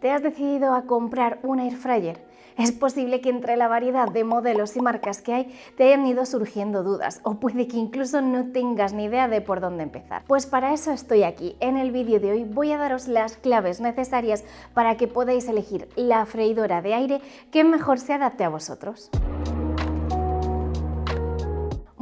¿Te has decidido a comprar un air fryer? Es posible que entre la variedad de modelos y marcas que hay te hayan ido surgiendo dudas o puede que incluso no tengas ni idea de por dónde empezar. Pues para eso estoy aquí. En el vídeo de hoy voy a daros las claves necesarias para que podáis elegir la freidora de aire que mejor se adapte a vosotros.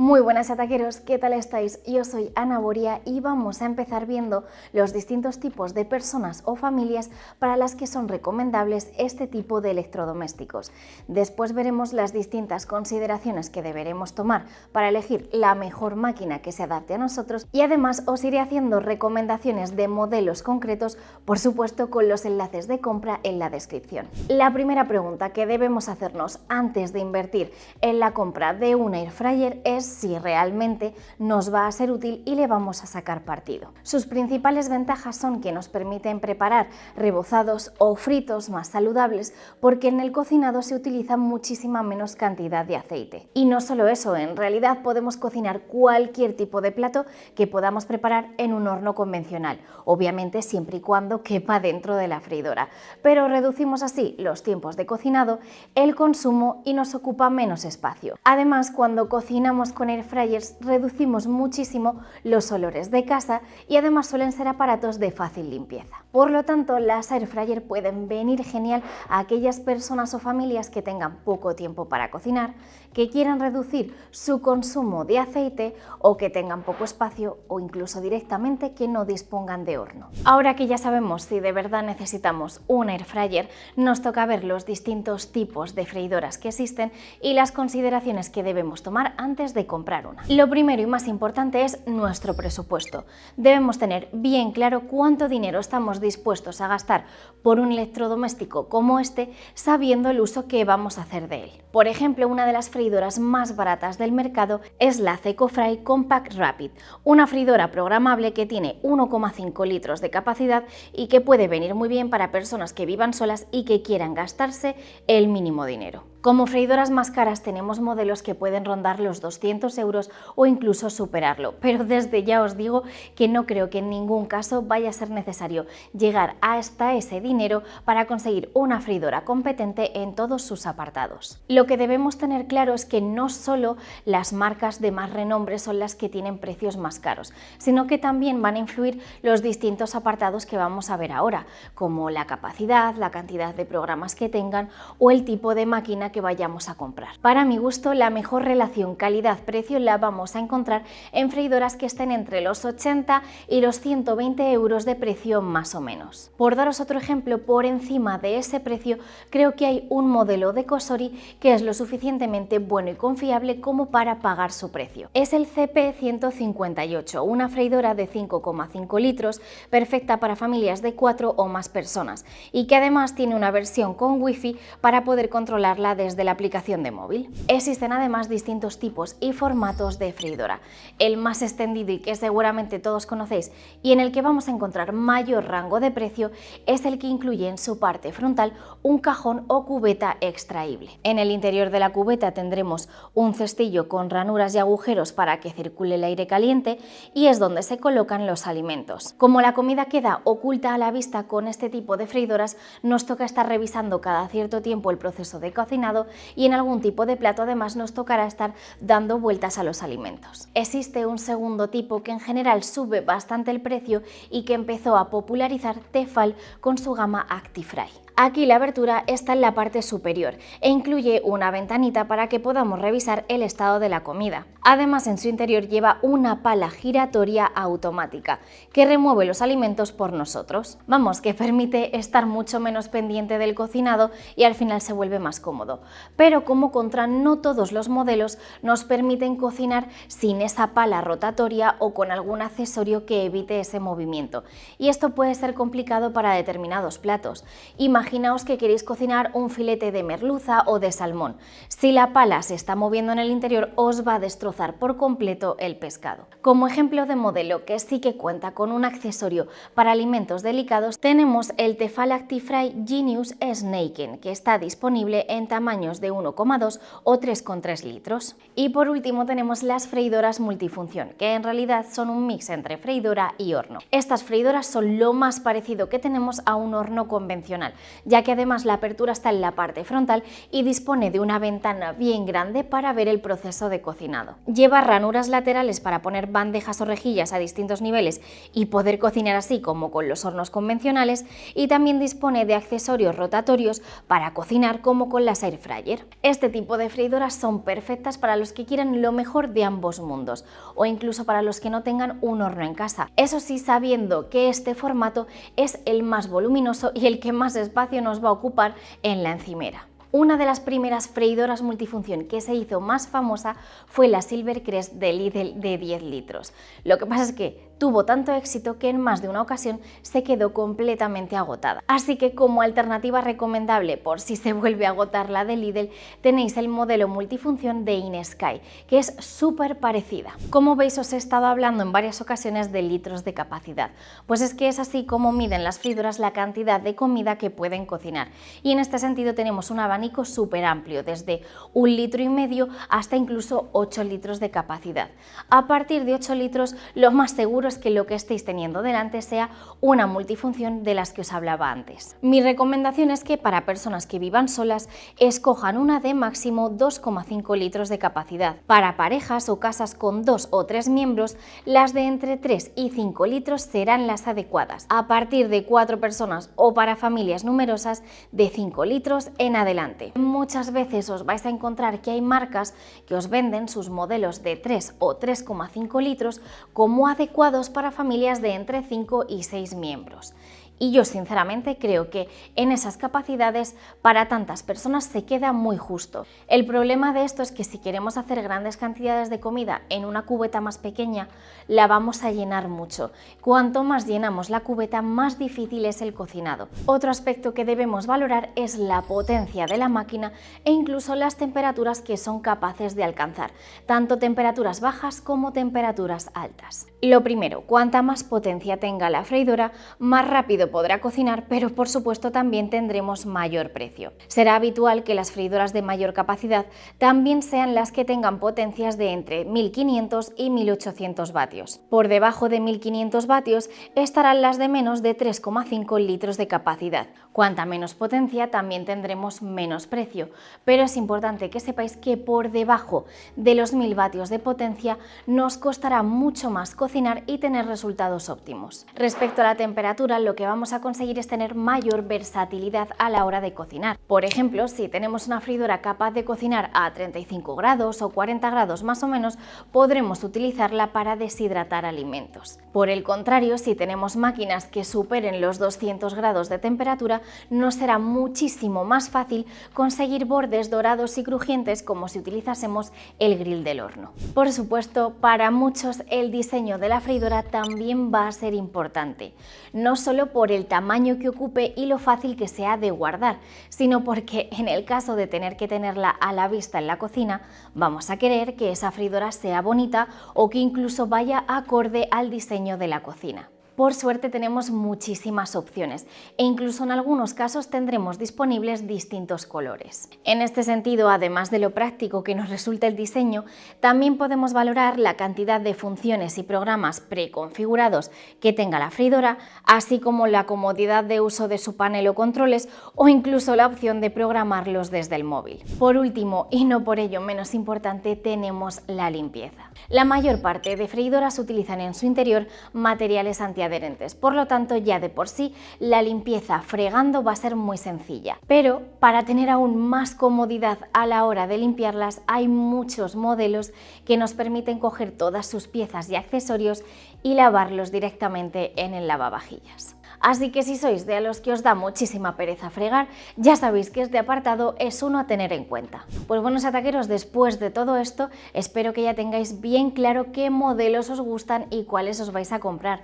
Muy buenas ataqueros, ¿qué tal estáis? Yo soy Ana Boria y vamos a empezar viendo los distintos tipos de personas o familias para las que son recomendables este tipo de electrodomésticos. Después veremos las distintas consideraciones que deberemos tomar para elegir la mejor máquina que se adapte a nosotros y además os iré haciendo recomendaciones de modelos concretos, por supuesto con los enlaces de compra en la descripción. La primera pregunta que debemos hacernos antes de invertir en la compra de un air fryer es si realmente nos va a ser útil y le vamos a sacar partido. Sus principales ventajas son que nos permiten preparar rebozados o fritos más saludables porque en el cocinado se utiliza muchísima menos cantidad de aceite. Y no solo eso, en realidad podemos cocinar cualquier tipo de plato que podamos preparar en un horno convencional, obviamente siempre y cuando quepa dentro de la freidora, pero reducimos así los tiempos de cocinado, el consumo y nos ocupa menos espacio. Además, cuando cocinamos con air fryers reducimos muchísimo los olores de casa y además suelen ser aparatos de fácil limpieza. Por lo tanto, las air fryer pueden venir genial a aquellas personas o familias que tengan poco tiempo para cocinar, que quieran reducir su consumo de aceite o que tengan poco espacio o incluso directamente que no dispongan de horno. Ahora que ya sabemos si de verdad necesitamos un air fryer, nos toca ver los distintos tipos de freidoras que existen y las consideraciones que debemos tomar antes de comprar una. Lo primero y más importante es nuestro presupuesto. Debemos tener bien claro cuánto dinero estamos dispuestos a gastar por un electrodoméstico como este, sabiendo el uso que vamos a hacer de él. Por ejemplo, una de las freidoras más baratas del mercado es la Ecofry Compact Rapid, una freidora programable que tiene 1,5 litros de capacidad y que puede venir muy bien para personas que vivan solas y que quieran gastarse el mínimo dinero. Como freidoras más caras tenemos modelos que pueden rondar los 200 euros o incluso superarlo, pero desde ya os digo que no creo que en ningún caso vaya a ser necesario llegar hasta ese dinero para conseguir una freidora competente en todos sus apartados. Lo que debemos tener claro es que no solo las marcas de más renombre son las que tienen precios más caros, sino que también van a influir los distintos apartados que vamos a ver ahora, como la capacidad, la cantidad de programas que tengan o el tipo de máquina que vayamos a comprar. Para mi gusto, la mejor relación calidad-precio la vamos a encontrar en freidoras que estén entre los 80 y los 120 euros de precio más o menos. Por daros otro ejemplo, por encima de ese precio creo que hay un modelo de Cosori que es lo suficientemente bueno y confiable como para pagar su precio. Es el CP158, una freidora de 5,5 litros perfecta para familias de 4 o más personas y que además tiene una versión con wifi para poder controlarla desde la aplicación de móvil. Existen además distintos tipos y formatos de freidora. El más extendido y que seguramente todos conocéis y en el que vamos a encontrar mayor rango de precio es el que incluye en su parte frontal un cajón o cubeta extraíble. En el interior de la cubeta tendremos un cestillo con ranuras y agujeros para que circule el aire caliente y es donde se colocan los alimentos. Como la comida queda oculta a la vista con este tipo de freidoras, nos toca estar revisando cada cierto tiempo el proceso de cocinado y en algún tipo de plato además nos tocará estar dando vueltas a los alimentos. Existe un segundo tipo que en general sube bastante el precio y que empezó a popularizar Tefal con su gama Actifry. Aquí la abertura está en la parte superior e incluye una ventanita para que podamos revisar el estado de la comida. Además, en su interior lleva una pala giratoria automática que remueve los alimentos por nosotros. Vamos, que permite estar mucho menos pendiente del cocinado y al final se vuelve más cómodo. Pero como contra, no todos los modelos nos permiten cocinar sin esa pala rotatoria o con algún accesorio que evite ese movimiento. Y esto puede ser complicado para determinados platos. Imaginaos que queréis cocinar un filete de merluza o de salmón. Si la pala se está moviendo en el interior, os va a destrozar por completo el pescado. Como ejemplo de modelo que sí que cuenta con un accesorio para alimentos delicados, tenemos el Tefal Actifry Genius Snaken, que está disponible en tamaños de 1,2 o 3,3 litros. Y por último tenemos las freidoras multifunción, que en realidad son un mix entre freidora y horno. Estas freidoras son lo más parecido que tenemos a un horno convencional, ya que además la apertura está en la parte frontal y dispone de una ventana bien grande para ver el proceso de cocinado. Lleva ranuras laterales para poner bandejas o rejillas a distintos niveles y poder cocinar así como con los hornos convencionales, y también dispone de accesorios rotatorios para cocinar como con las air fryer. Este tipo de freidoras son perfectas para los que quieran lo mejor de ambos mundos o incluso para los que no tengan un horno en casa. Eso sí, sabiendo que este formato es el más voluminoso y el que más espacio nos va a ocupar en la encimera. Una de las primeras freidoras multifunción que se hizo más famosa fue la Silvercrest de Lidl de 10 litros. Lo que pasa es que tuvo tanto éxito que en más de una ocasión se quedó completamente agotada. Así que como alternativa recomendable por si se vuelve a agotar la de Lidl, tenéis el modelo multifunción de InSky, que es súper parecida. Como veis, os he estado hablando en varias ocasiones de litros de capacidad, pues es que es así como miden las freidoras la cantidad de comida que pueden cocinar, y en este sentido tenemos un abanico súper amplio, desde 1,5 litros hasta incluso 8 litros de capacidad. A partir de 8 litros lo más seguro es que lo que estéis teniendo delante sea una multifunción de las que os hablaba antes. Mi recomendación es que para personas que vivan solas escojan una de máximo 2,5 litros de capacidad. Para parejas o casas con 2 o 3 miembros, las de entre 3 y 5 litros serán las adecuadas. A partir de 4 personas o para familias numerosas, de 5 litros en adelante. Muchas veces os vais a encontrar que hay marcas que os venden sus modelos de 3 o 3,5 litros como adecuados para familias de entre 5 y 6 miembros. Y yo sinceramente creo que en esas capacidades para tantas personas se queda muy justo. El problema de esto es que si queremos hacer grandes cantidades de comida en una cubeta más pequeña, la vamos a llenar mucho. Cuanto más llenamos la cubeta, más difícil es el cocinado. Otro aspecto que debemos valorar es la potencia de la máquina e incluso las temperaturas que son capaces de alcanzar, tanto temperaturas bajas como temperaturas altas. Lo primero, cuanta más potencia tenga la freidora, más rápido podrá cocinar, pero por supuesto también tendremos mayor precio. Será habitual que las freidoras de mayor capacidad también sean las que tengan potencias de entre 1500 y 1800 vatios. Por debajo de 1500 vatios estarán las de menos de 3,5 litros de capacidad. Cuanta menos potencia también tendremos menos precio, pero es importante que sepáis que por debajo de los 1000 vatios de potencia nos costará mucho más cocinar y tener resultados óptimos. Respecto a la temperatura, lo que vamos a conseguir es tener mayor versatilidad a la hora de cocinar. Por ejemplo, si tenemos una freidora capaz de cocinar a 35 grados o 40 grados más o menos, podremos utilizarla para deshidratar alimentos. Por el contrario, si tenemos máquinas que superen los 200 grados de temperatura, nos será muchísimo más fácil conseguir bordes dorados y crujientes como si utilizásemos el grill del horno. Por supuesto, para muchos el diseño de la freidora también va a ser importante, no solo por el tamaño que ocupe y lo fácil que sea de guardar, sino porque en el caso de tener que tenerla a la vista en la cocina, vamos a querer que esa freidora sea bonita o que incluso vaya acorde al diseño de la cocina. Por suerte tenemos muchísimas opciones e incluso en algunos casos tendremos disponibles distintos colores. En este sentido, además de lo práctico que nos resulta el diseño, también podemos valorar la cantidad de funciones y programas preconfigurados que tenga la freidora, así como la comodidad de uso de su panel o controles o incluso la opción de programarlos desde el móvil. Por último, y no por ello menos importante, tenemos la limpieza. La mayor parte de freidoras utilizan en su interior materiales antiadherentes, por lo tanto ya de por sí la limpieza fregando va a ser muy sencilla. Pero para tener aún más comodidad a la hora de limpiarlas hay muchos modelos que nos permiten coger todas sus piezas y accesorios y lavarlos directamente en el lavavajillas. Así que si sois de los que os da muchísima pereza fregar, ya sabéis que este apartado es uno a tener en cuenta. Pues bueno, sataqueros, después de todo esto, espero que ya tengáis bien claro qué modelos os gustan y cuáles os vais a comprar.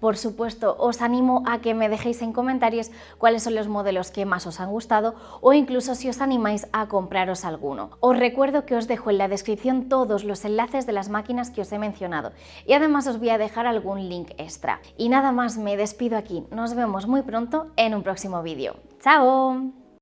Por supuesto, os animo a que me dejéis en comentarios cuáles son los modelos que más os han gustado o incluso si os animáis a compraros alguno. Os recuerdo que os dejo en la descripción todos los enlaces de las máquinas que os he mencionado y además os voy a dejar algún link extra. Y nada más, me despido aquí. Nos vemos muy pronto en un próximo vídeo. ¡Chao!